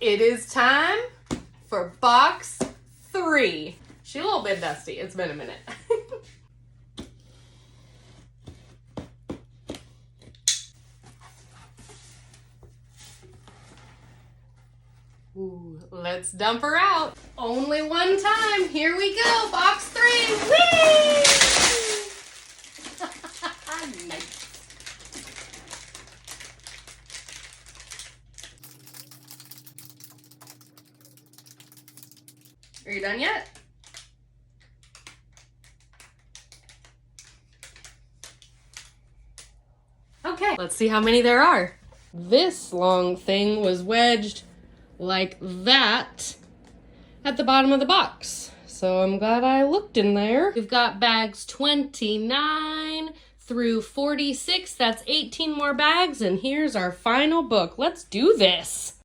It is time for box 3. She's a little bit dusty. It's been a minute. Ooh, let's dump her out. Only one time. Here we go. Box 3. Whee! Nice. Are you done yet? Okay, let's see how many there are. This long thing was wedged like that at the bottom of the box. So I'm glad I looked in there. We've got bags 29 through 46. That's 18 more bags, and here's our final book. Let's do this.